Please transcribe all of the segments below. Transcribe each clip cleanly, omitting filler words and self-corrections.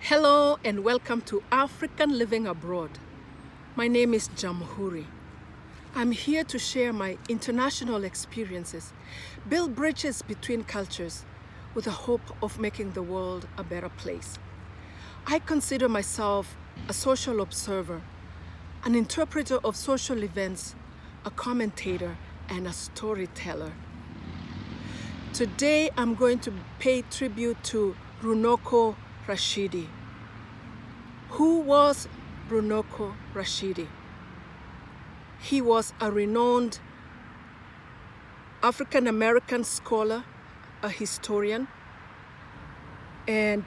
Hello and welcome to African Living Abroad. My name is Jamhuri. I'm here to share my international experiences, build bridges between cultures with the hope of making the world a better place. I consider myself a social observer, an interpreter of social events, a commentator, and a storyteller. Today I'm going to pay tribute to RUNOKO Rashidi. Who was RUNOKO Rashidi? He was a renowned African-American scholar, a historian, and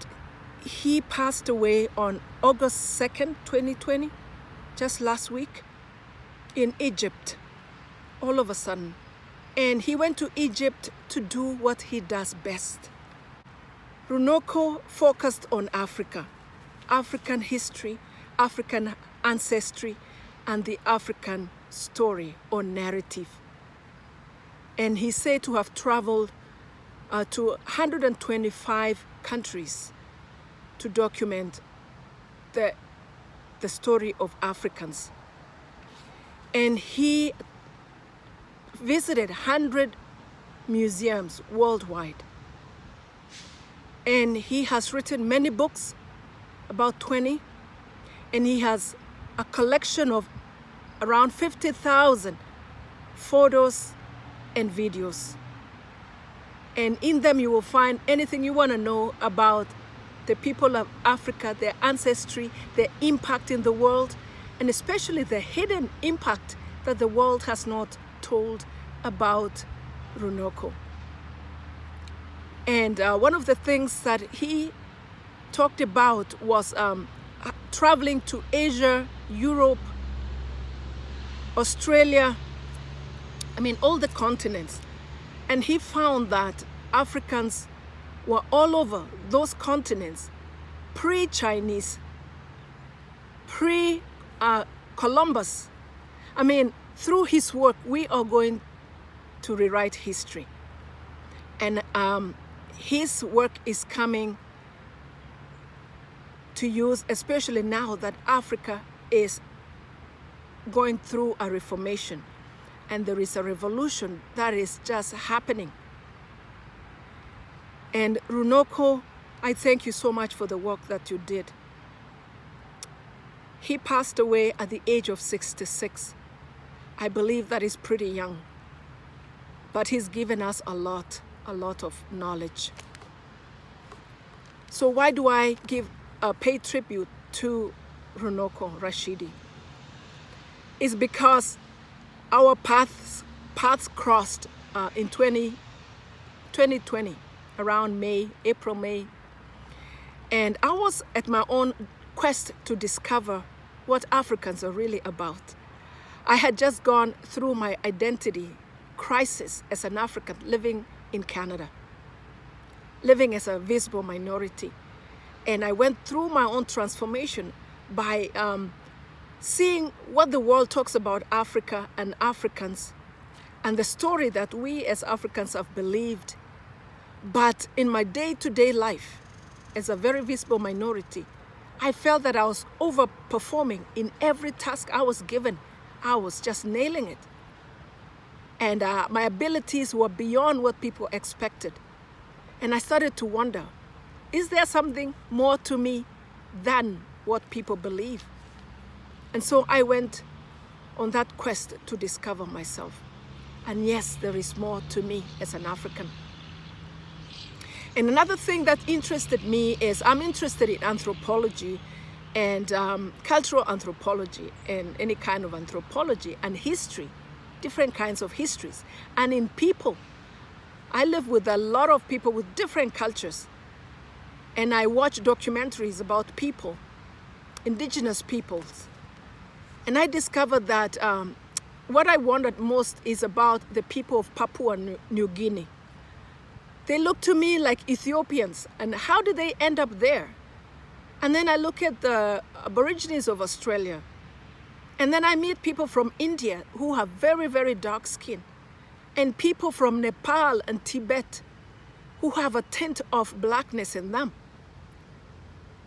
he passed away on August 2nd, 2020, just last week, in Egypt, all of a sudden. And he went to Egypt to do what he does best. RUNOKO focused on Africa, African history, African ancestry, and the African story or narrative. And he said to have traveled to 125 countries to document the story of Africans. And he visited 100 museums worldwide. And he has written many books, about 20, and he has a collection of around 50,000 photos and videos. And in them you will find anything you want to know about the people of Africa, their ancestry, their impact in the world, and especially the hidden impact that the world has not told about RUNOKO. And one of the things that he talked about was traveling to Asia, Europe, Australia, all the continents. And he found that Africans were all over those continents, pre-Chinese, pre-Columbus. Through his work, we are going to rewrite history. And his work is coming to use, especially now that Africa is going through a reformation and there is a revolution that is just happening. And RUNOKO, I thank you so much for the work that you did. He passed away at the age of 66. I believe that is pretty young, but he's given us a lot of knowledge. So why do I pay tribute to RUNOKO Rashidi? It's because our paths crossed in 2020, around April, May. And I was at my own quest to discover what Africans are really about. I had just gone through my identity crisis as an African living in Canada, living as a visible minority. And I went through my own transformation by seeing what the world talks about Africa and Africans and the story that we as Africans have believed. But in my day-to-day life, as a very visible minority, I felt that I was overperforming in every task I was given. I was just nailing it. And my abilities were beyond what people expected. And I started to wonder, is there something more to me than what people believe? And so I went on that quest to discover myself. And yes, there is more to me as an African. And another thing that interested me is I'm interested in anthropology and cultural anthropology and any kind of anthropology and history, different kinds of histories. And in people, I live with a lot of people with different cultures. And I watch documentaries about people, indigenous peoples. And I discovered that what I wondered most is about the people of Papua New Guinea. They look to me like Ethiopians, and how did they end up there? And then I look at the Aborigines of Australia, and then I meet people from India who have very, very dark skin, and people from Nepal and Tibet who have a tint of blackness in them.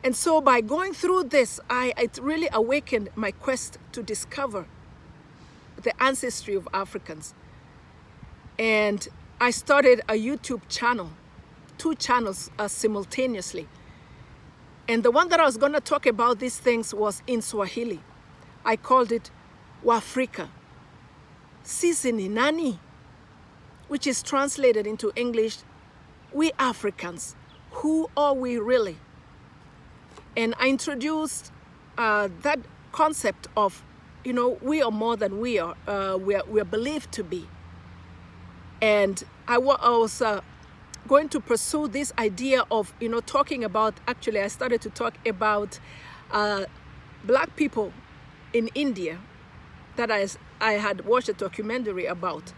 And so by going through this, it really awakened my quest to discover the ancestry of Africans. And I started a YouTube channel, 2 channels simultaneously. And the one that I was going to talk about these things was in Swahili. I called it Waafrika, Sisi ni nani? Which is translated into English, we Africans, who are we really? And I introduced that concept of, you know, we are more than we are believed to be. And I was going to pursue this idea of, you know, talking about, actually I started to talk about black people in India that I had watched a documentary about.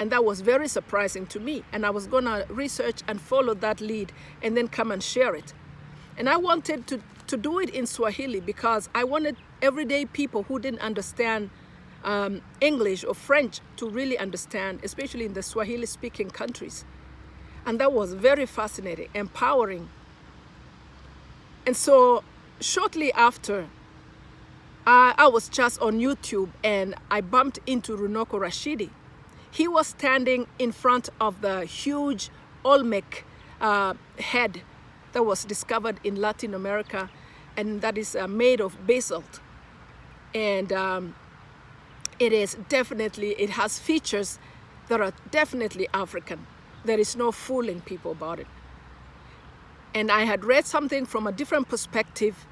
And that was very surprising to me. And I was going to research and follow that lead and then come and share it. And I wanted to do it in Swahili because I wanted everyday people who didn't understand English or French to really understand, especially in the Swahili-speaking countries. And that was very fascinating, empowering. And so shortly after, I was just on YouTube and I bumped into RUNOKO RASHIDI. He was standing in front of the huge Olmec head that was discovered in Latin America, and that is made of basalt. And it has features that are definitely African. There is no fooling people about it. And I had read something from a different perspective,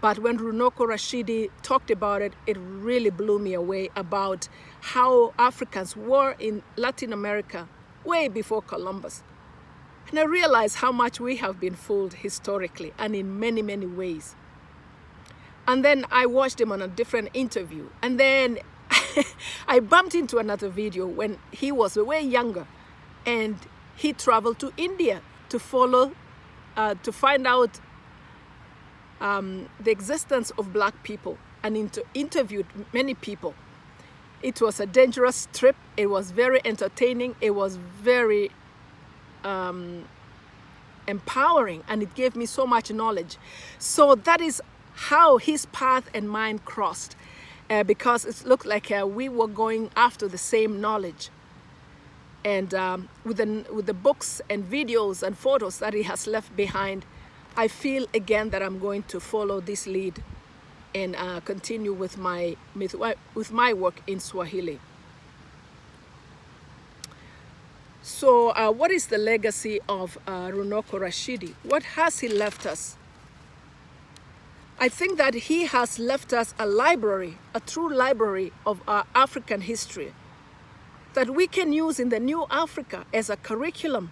but when RUNOKO RASHIDI talked about it, it really blew me away about how Africans were in Latin America way before Columbus. And I realized how much we have been fooled historically and in many, many ways. And then I watched him on a different interview. And then I bumped into another video when he was way younger. And he traveled to India to follow, to find out the existence of black people and interviewed many people. It was a dangerous trip. It was very entertaining. It was very empowering, and it gave me so much knowledge. So that is how his path and mine crossed, because it looked like we were going after the same knowledge. And with the books and videos and photos that he has left behind, I feel again that I'm going to follow this lead and continue with my work in Swahili. So what is the legacy of RUNOKO RASHIDI? What has he left us? I think that he has left us a library, a true library of our African history that we can use in the new Africa as a curriculum.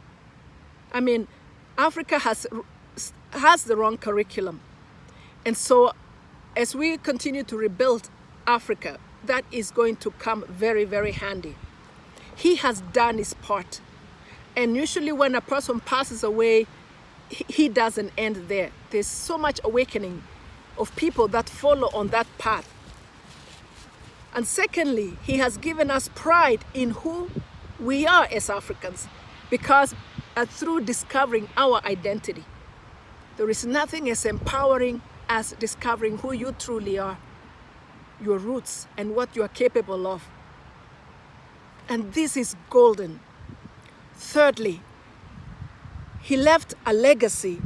I mean, Africa has the wrong curriculum. And so as we continue to rebuild Africa, that is going to come very, very handy. He has done his part. And usually when a person passes away, he doesn't end there. There's so much awakening of people that follow on that path. And secondly, he has given us pride in who we are as Africans, because through discovering our identity, there is nothing as empowering as discovering who you truly are, your roots, and what you are capable of. And this is golden. Thirdly, he left a legacy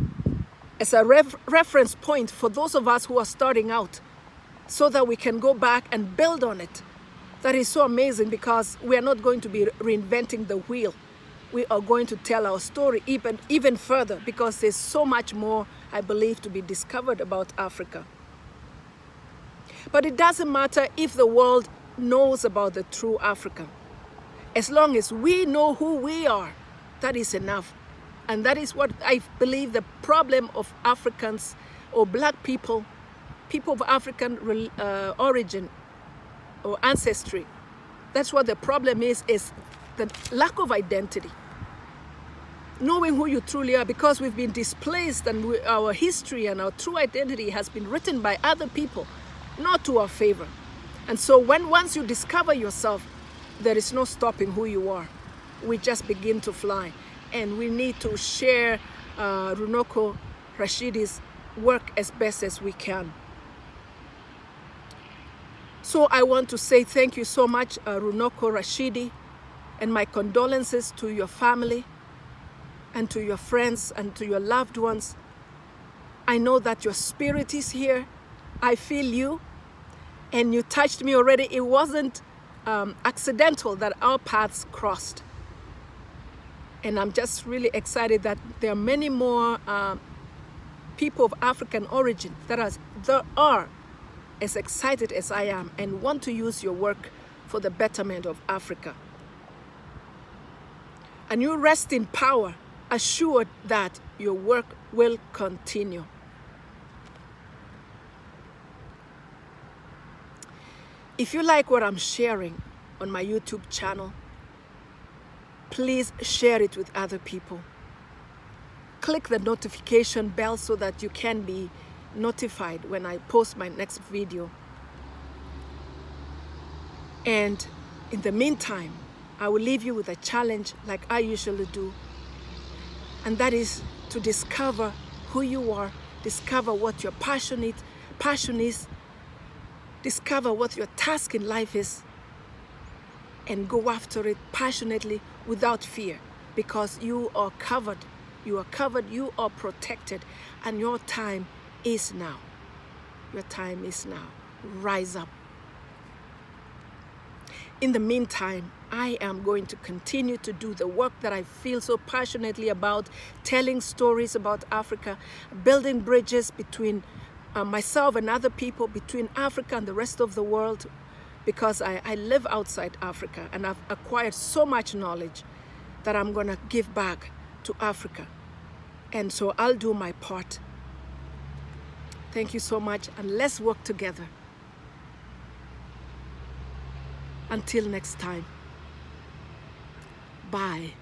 as a reference point for those of us who are starting out, so that we can go back and build on it. That is so amazing, because we are not going to be reinventing the wheel. We are going to tell our story even further, because there's so much more, I believe, to be discovered about Africa. But it doesn't matter if the world knows about the true Africa. As long as we know who we are, that is enough. And that is what I believe the problem of Africans or black people, people of African origin or ancestry, that's what the problem is the lack of identity. Knowing who you truly are, because we've been displaced, and our history and our true identity has been written by other people, not to our favor. And so once you discover yourself, there is no stopping who you are. We just begin to fly. And we need to share RUNOKO RASHIDI's work as best as we can. So I want to say thank you so much, RUNOKO Rashidi, and my condolences to your family and to your friends and to your loved ones. I know that your spirit is here. I feel you, and you touched me already. It wasn't accidental that our paths crossed. And I'm just really excited that there are many more people of African origin that are as excited as I am and want to use your work for the betterment of Africa. And you rest in power, assured that your work will continue. If you like what I'm sharing on my YouTube channel, please share it with other people. Click the notification bell so that you can be notified when I post my next video. And in the meantime, I will leave you with a challenge like I usually do. And that is to discover who you are, discover what your passion is, discover what your task in life is, and go after it passionately without fear, because you are covered. You are covered, you are protected, and your time is now. Your time is now. Rise up. In the meantime, I am going to continue to do the work that I feel so passionately about, telling stories about Africa, building bridges between myself and other people, between Africa and the rest of the world, because I live outside Africa and I've acquired so much knowledge that I'm going to give back to Africa. And so I'll do my part. Thank you so much, and let's work together. Until next time. Bye.